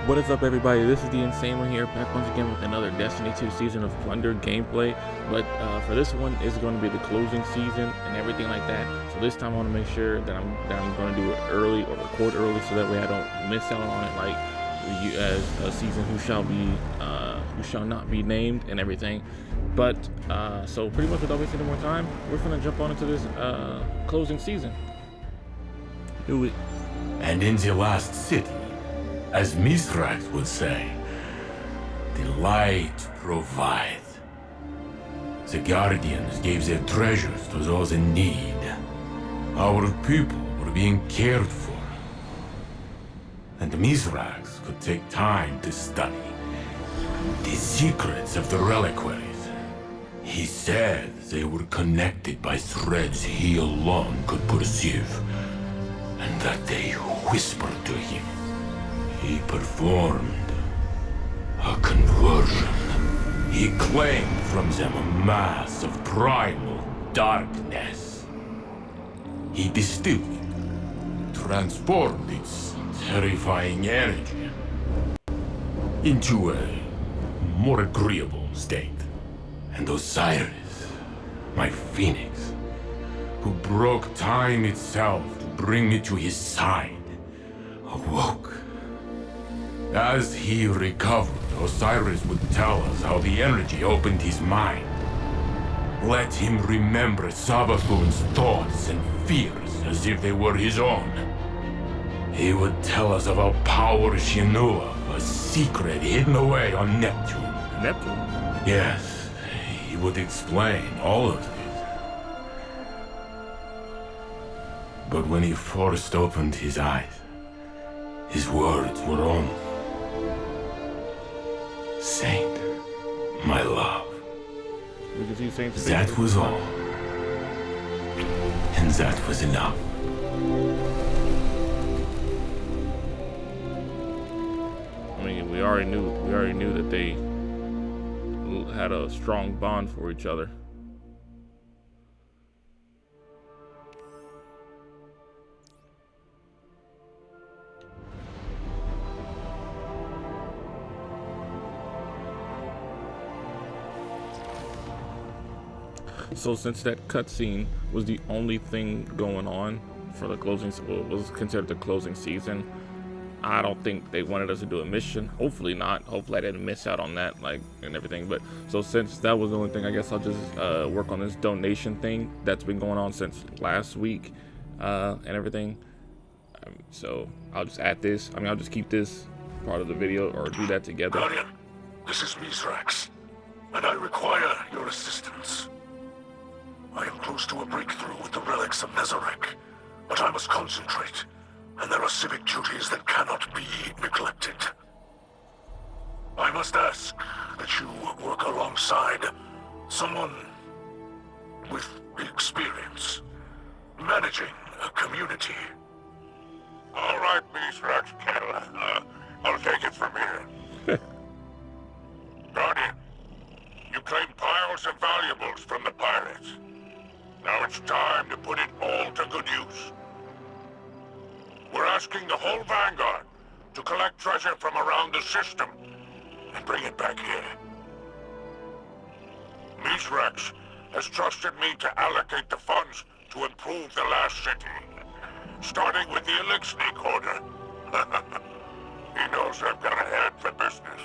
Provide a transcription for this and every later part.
What is up, everybody? This is the Insane One here, back once again with another Destiny 2 season of Plunder gameplay. But for this one, it's going to be the closing season and everything like that. So this time I want to make sure that I'm going to do it early or record early, so that way I don't miss out on it, like you as a season who shall not be named and everything. But so pretty much without wasting any more time, we're going to jump on into this closing season. Do it. And in the last city, as Mithrax would say, the light provides. The Guardians gave their treasures to those in need. Our people were being cared for. And Mithrax could take time to study the secrets of the reliquaries. He said they were connected by threads he alone could perceive, and that they whispered to him. He performed a conversion. He claimed from them a mass of primal darkness. He distilled it, transformed its terrifying energy into a more agreeable state. And Osiris, my phoenix, who broke time itself to bring me to his side, awoke. As he recovered, Osiris would tell us how the energy opened his mind. Let him remember Savathun's thoughts and fears as if they were his own. He would tell us about power she knew of, a secret hidden away on Neptune. Neptune? Yes, he would explain all of this. But when he first opened his eyes, his words were only, "Saint, my love." Because he's saying that was all. And that was enough. I mean, we already knew that they had a strong bond for each other. So since that cutscene was the only thing going on for the closing, was considered the closing season, I don't think they wanted us to do a mission. Hopefully not. Hopefully I didn't miss out on that, like, and everything. But so since that was the only thing, I guess I'll just work on this donation thing that's been going on since last week and everything. So I'll just add this. I mean, I'll just keep this part of the video or do that together. Guardian, this is Mithrax, and I require your assistance. I am close to a breakthrough with the relics of Mithrax, but I must concentrate, and there are civic duties that cannot be neglected. I must ask that you work alongside someone with experience managing a community. All right, Mithrax, I'll take it from here. Guardian, you claimed piles of valuables from the pirates. Now it's time to put it all to good use. We're asking the whole Vanguard to collect treasure from around the system and bring it back here. Mithrax has trusted me to allocate the funds to improve the last city, starting with the Elixir Order. He knows I've got a head for business.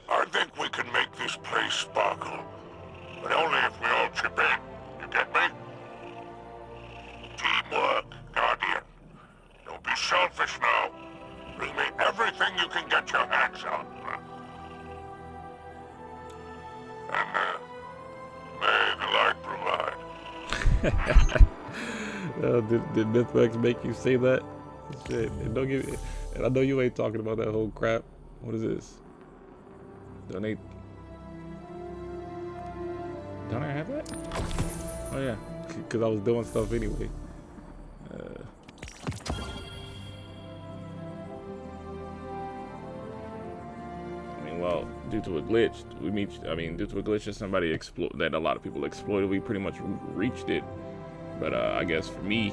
I think we can make this place sparkle. But only if we all chip in. You get me? Teamwork, Guardian. Don't be selfish now. Bring me everything you can get your hands on. And, may the light provide. Did Mithrax make you say that? Shit, and I know you ain't talking about that whole crap. What is this? Donate. Don't I have that? Oh yeah, because I was doing stuff anyway. I mean, well, due to a glitch, due to a glitch that somebody that a lot of people exploited, we pretty much reached it. But I guess for me,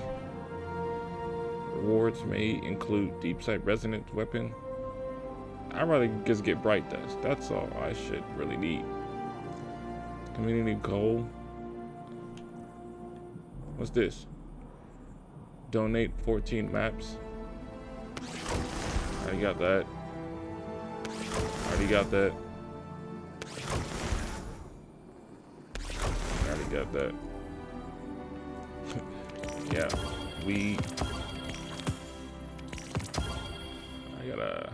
Rewards may include deep sight resonance weapon. I'd rather just get bright dust. That's all I should really need. Community goal. What's this? Donate 14 maps. Already got that. Already got that. Already got that. Yeah, I gotta.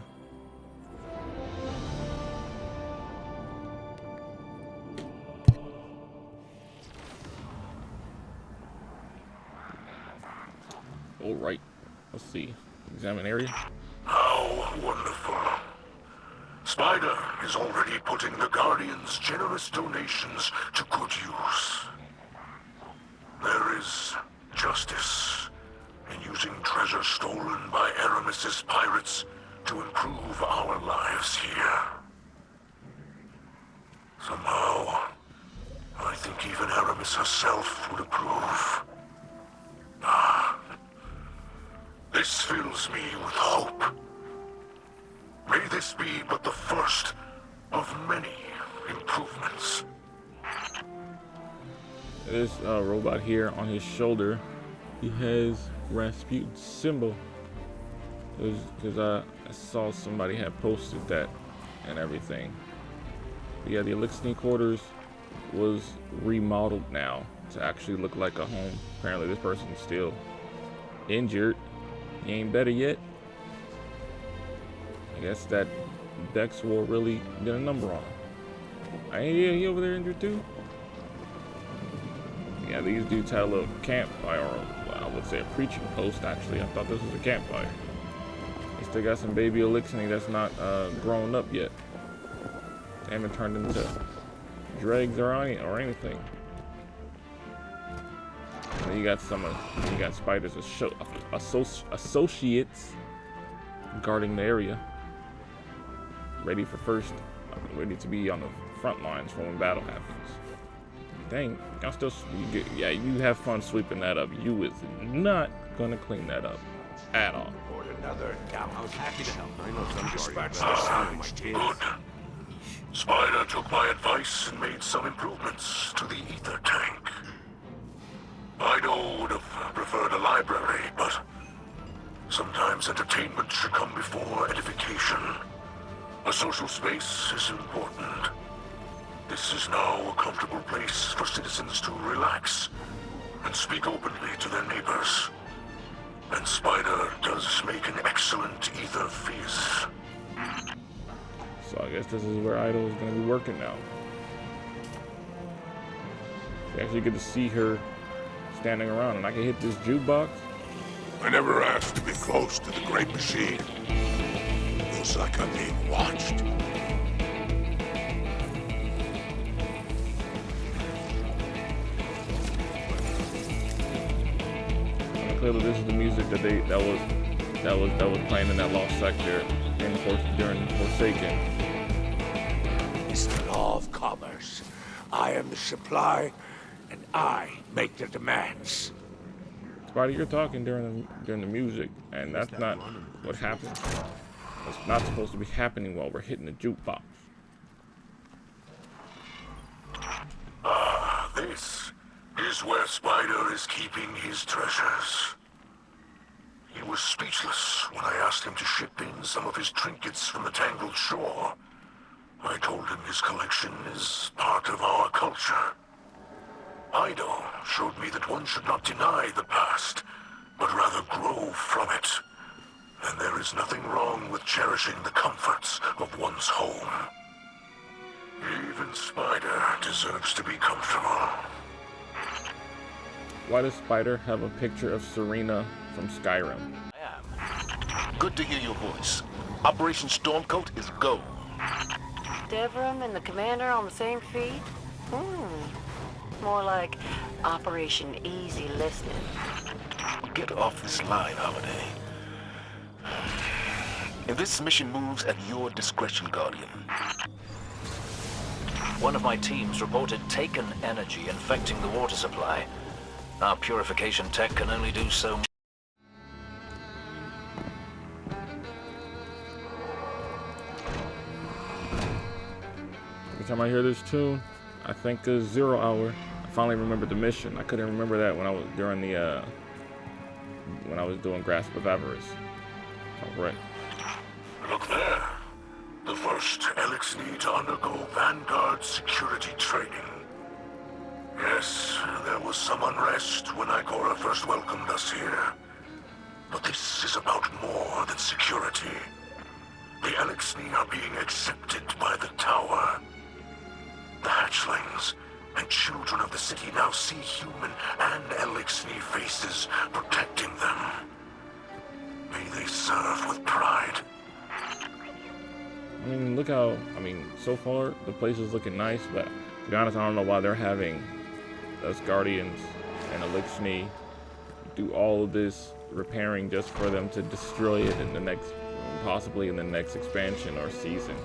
All right. Let's see. Examine area. How wonderful. Spider is already putting the Guardian's generous donations to good use. There is justice in using treasure stolen by Eramis' pirates to improve our lives here. Somehow, I think even Eramis herself would approve. This fills me with hope. May this be but the first of many improvements. This robot here on his shoulder, he has Rasputin's symbol. Because I saw somebody had posted that and everything. But yeah, the Elixir quarters was remodeled now to actually look like a home. Apparently this person's still injured. He ain't better yet. I guess that Dex War really did a number on him. Ain't he over there injured too? Yeah, these dudes had a little campfire, or I would say a preaching post actually. I thought this was a campfire. They still got some baby Elixir that's not grown up yet. They haven't turned into dregs or anything. And you got Spider's associates guarding the area, ready to be on the front lines for when battle happens. Dang, y'all still, you have fun sweeping that up. You is not gonna clean that up at all. Another down. I was happy to help. I know some Dispatch guardians the sound my siege. kids. Good. Spider took my advice and made some improvements to the ether tank. Ido would have preferred a library, but sometimes entertainment should come before edification. A social space is important. This is now a comfortable place for citizens to relax and speak openly to their neighbors. And Spider does make an excellent ether fizz. So I guess this is where Idol is going to be working now. You actually get to see her standing around, and I can hit this jukebox. I never asked to be close to the great machine. Feels like I'm being watched. Clearly, this is the music that was playing in that lost sector during Forsaken. It's the law of commerce. I am the supply, and I make the demands. Spider, you're talking during the music, and that's not what happens. It's not supposed to be happening while we're hitting the jukebox. This is where Spider is keeping his treasures. He was speechless when I asked him to ship in some of his trinkets from the tangled shore. I told him his collection is part of our culture. Ido showed me that one should not deny the past, but rather grow from it. And there is nothing wrong with cherishing the comforts of one's home. Even Spider deserves to be comfortable. Why does Spider have a picture of Serena from Skyrim? Good to hear your voice. Operation Stormcoat is go. Devram and the commander on the same feed? More like Operation Easy Listening. Get off this line, Holiday. If this mission moves at your discretion, Guardian. One of my teams reported taken energy infecting the water supply. Our purification tech can only do so much. time I hear this tune, I think of 0 Hour. I finally remembered the mission. I couldn't remember that when I was during the when I was doing Grasp of Avarice. Oh, right. Look there. The first Elixni to undergo Vanguard security training. Yes, there was some unrest when Ikora first welcomed us here. But this is about more than security. The Elixni are being accepted by the Tower. The hatchlings and children of the city now see human and Elixni faces protecting them. May they serve with pride. I mean, look how, so far the place is looking nice, but to be honest, I don't know why they're having us Guardians and Elixni do all of this repairing just for them to destroy it in the next, possibly in the next expansion or season.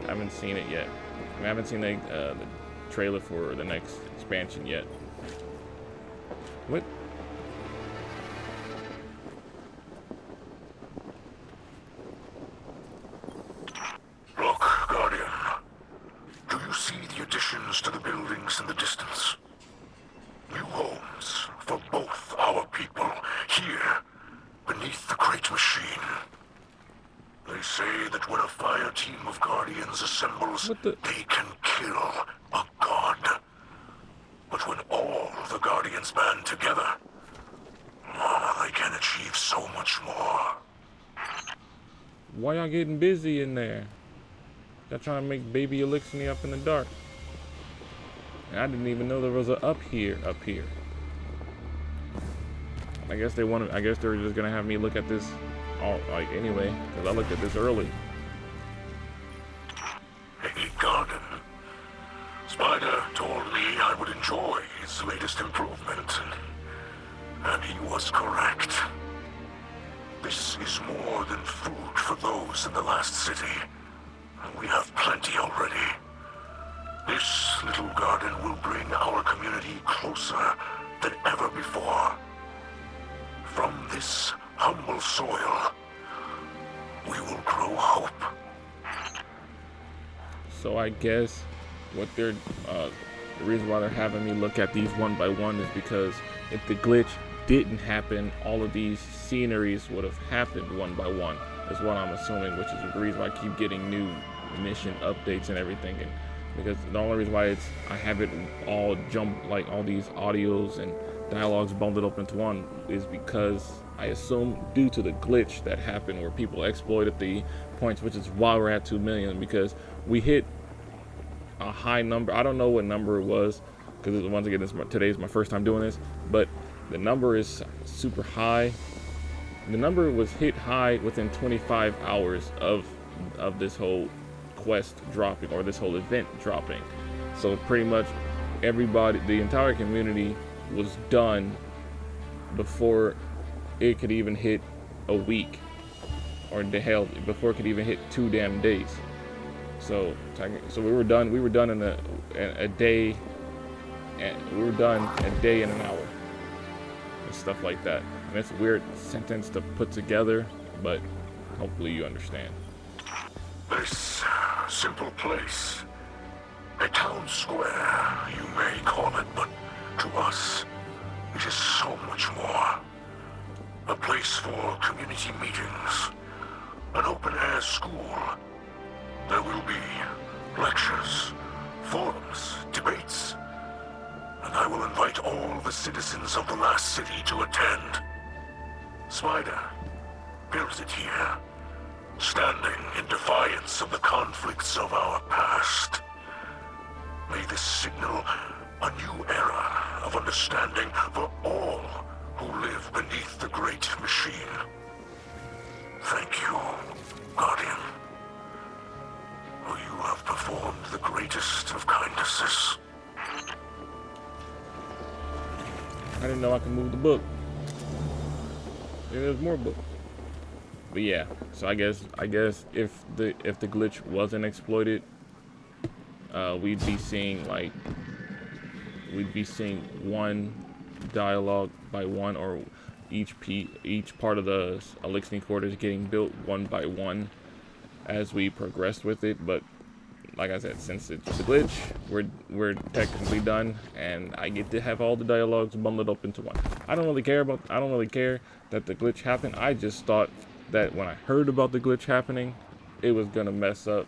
I haven't seen it yet. I haven't seen the trailer for the next expansion yet. What? Look, Guardian. Do you see the additions to the buildings in the distance? New homes for both our people here beneath the Great Machine. They say that when a fire team of Guardians assembles, they can kill a god. But when all the Guardians band together, they can achieve so much more. Why y'all getting busy in there? Y'all trying to make baby Elixni up in the dark. And I didn't even know there was a up here. I guess they wanted. I guess they were just gonna have me look at this, anyway, because I looked at this early. Hey, Garden. Spider told me I would enjoy his latest improvement, and he was correct. This is more than food for those in the last city. We have plenty already. This little garden will bring our community closer than ever before. From this humble soil, we will grow hope. So I guess what they're, the reason why they're having me look at these one by one is because if the glitch didn't happen, all of these sceneries would have happened one by one, is what I'm assuming, which is the reason why I keep getting new mission updates and everything. And because the only reason why I have it all jump, like all these audios and dialogues bundled up into one, is because I assume due to the glitch that happened where people exploited the points, which is why we're at 2 million, because we hit a high number. I don't know what number it was, because once again, today's my first time doing this, but the number is super high. The number was hit high within 25 hours of this whole quest dropping, or this whole event dropping. So pretty much everybody, the entire community was done before it could even hit a week, or the hell, before it could even hit 2 damn days. So we were done in a day, and we were done a day and an hour and stuff like that. And it's a weird sentence to put together, but hopefully you understand. This simple place, a town square, you may call it, but to us, it is so much more. A place for community meetings, an open-air school. There will be lectures, forums, debates, and I will invite all the citizens of the last city to attend. Spider built it here, standing in defiance of the conflicts of our past. May this signal a new era of understanding for all who live beneath the Great Machine. Thank you, Guardian. For you have performed the greatest of kindnesses. I didn't know I could move the book. There's more books. But yeah, so I guess if the glitch wasn't exploited, we'd be seeing one dialogue by one, or each part of the Elixni quarters getting built one by one as we progressed with it. But like I said, since it's a glitch, we're technically done, and I get to have all the dialogues bundled up into one. I don't really care that the glitch happened. I just thought that when I heard about the glitch happening, it was gonna mess up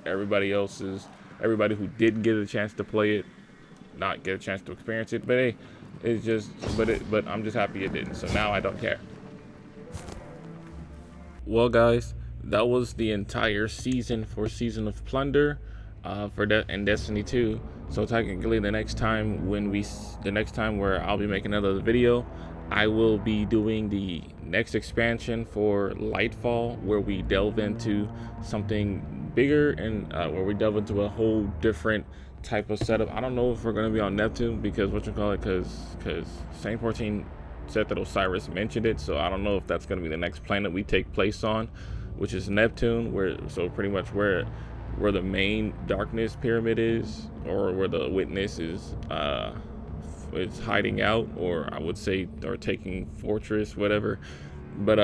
everybody who didn't get a chance to play it, not get a chance to experience it. But hey, it's just, but I'm just happy it didn't. So now I don't care. Well, guys, that was the entire season for Season of Plunder in Destiny 2. So technically, the next time where I'll be making another video, I will be doing the next expansion for Lightfall, where we delve into something bigger and where we delve into a whole different type of setup. I don't know if we're going to be on Neptune because because Saint 14 said that Osiris mentioned it, so I don't know if that's going to be the next planet we take place on, which is Neptune, so pretty much where the main darkness pyramid is, or where the witness is hiding out, or I would say, or taking fortress, whatever. But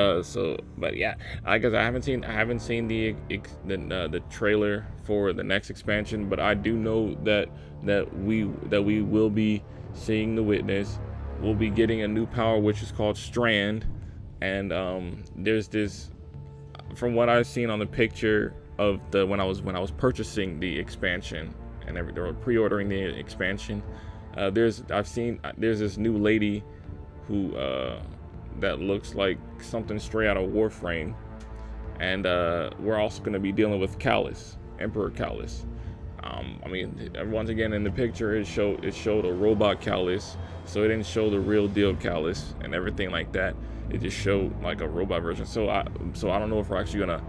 yeah, I guess I haven't seen the trailer for the next expansion, but I do know that we will be seeing the witness. We'll be getting a new power which is called Strand, and there's this, from what I've seen on the picture of when I was purchasing the expansion or pre-ordering the expansion, there's this new lady who that looks like something straight out of Warframe, and we're also going to be dealing with Callus, Emperor Callus. I mean, once again, in the picture it showed a robot Callus, so it didn't show the real deal Callus and everything like that. It just showed like a robot version. So I don't know if we're actually gonna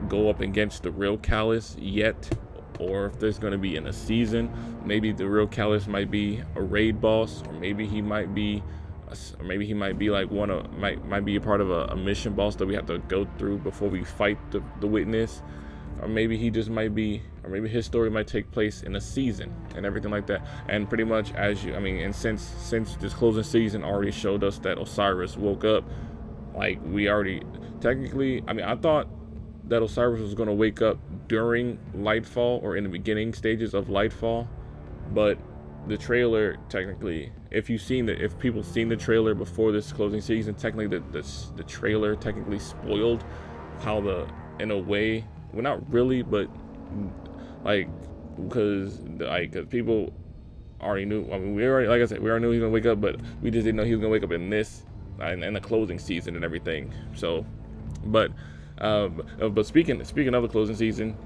go up against the real Callus yet, or if there's gonna be in a season. Maybe the real Callus might be a raid boss, or maybe he might be like might be a part of a mission boss that we have to go through before we fight the witness. Or maybe he just might be, or maybe his story might take place in a season and everything like that. And pretty much and since this closing season already showed us that Osiris woke up, like we already technically, I thought that Osiris was going to wake up during Lightfall or in the beginning stages of Lightfall, but the trailer, technically, if people seen the trailer before this closing season, technically the trailer technically spoiled how in a way. Well, not really, but because people already knew. I mean, we already knew he was gonna wake up, but we just didn't know he was gonna wake up in this and the closing season and everything. So, but speaking of the closing season,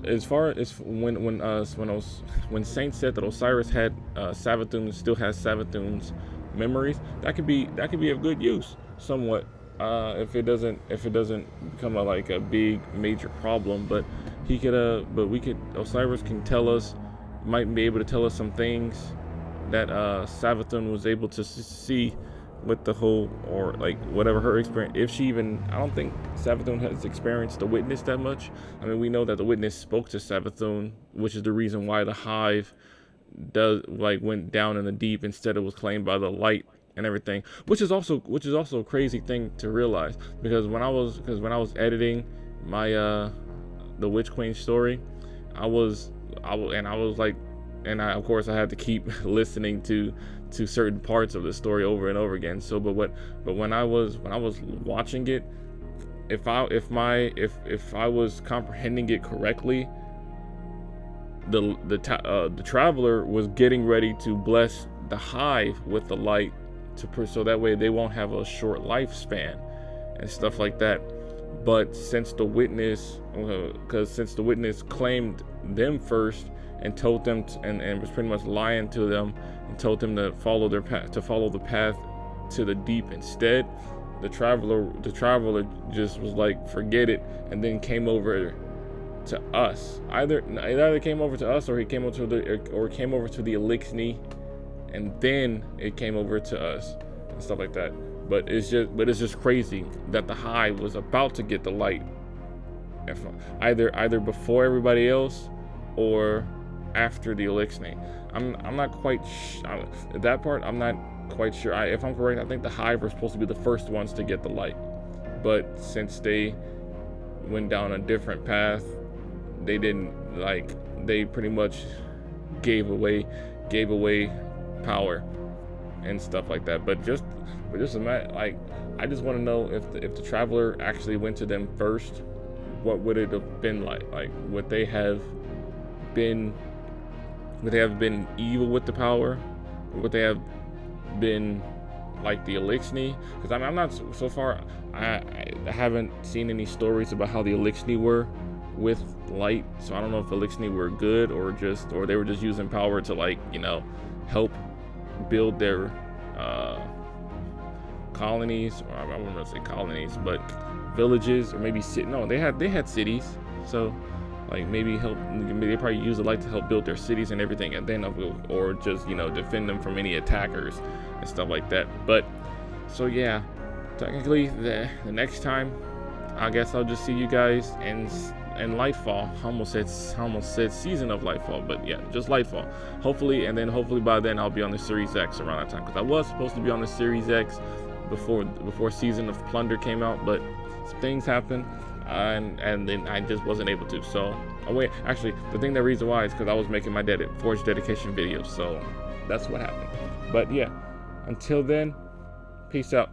as far as when Saint said that Osiris had still has Savathun's memories, that could be of good use somewhat. If it doesn't become a big major problem, but Osiris might be able to tell us some things that Savathun was able to see with the whole, or like whatever her experience, if she even, I don't think Savathun has experienced the witness that much. I mean, we know that the witness spoke to Savathun, which is the reason why the hive went down in the deep instead it was claimed by the light and everything, which is also a crazy thing to realize, because when I was editing my the Witch Queen story, of course I had to keep listening to certain parts of the story over and over again. So but when I was watching it, if I was comprehending it correctly, the traveler was getting ready to bless the hive with the light, so that way they won't have a short lifespan and stuff like that. But since the witness claimed them first and told them and was pretty much lying to them and told them to follow the path to the deep instead, the traveler just was like, forget it, and then came over to us. It either came over to us, or he came over to the Elixni, and then it came over to us and stuff like that. But it's just crazy that the hive was about to get the light, either before everybody else or after the Elixni. I'm not quite that part. I'm not quite sure. If I'm correct, I think the hive were supposed to be the first ones to get the light, but since they went down a different path. They didn't like, they pretty much gave away power and stuff like that. But just like, I just want to know if the Traveler actually went to them first, what would it have been like? Like, would they have been evil with the power? Or would they have been like the Elixni? Because I'm not, so far I haven't seen any stories about how the Elixni were with light, so I don't know if Elixni were good or they were just using power to, like, you know, help build their colonies, or I wouldn't really say colonies, but villages, or maybe they had cities, so like maybe they probably use the light to help build their cities and everything, and then or just, you know, defend them from any attackers and stuff like that. But so yeah, technically the next time I guess I'll just see you guys in Lightfall. I almost said Season of Lightfall, but yeah, just Lightfall. Hopefully by then I'll be on the Series X around that time, because I was supposed to be on the Series X before Season of Plunder came out, but some things happened, and then I just wasn't able to. So actually, the reason why is because I was making my Forge dedication videos, so that's what happened. But yeah, until then, peace out.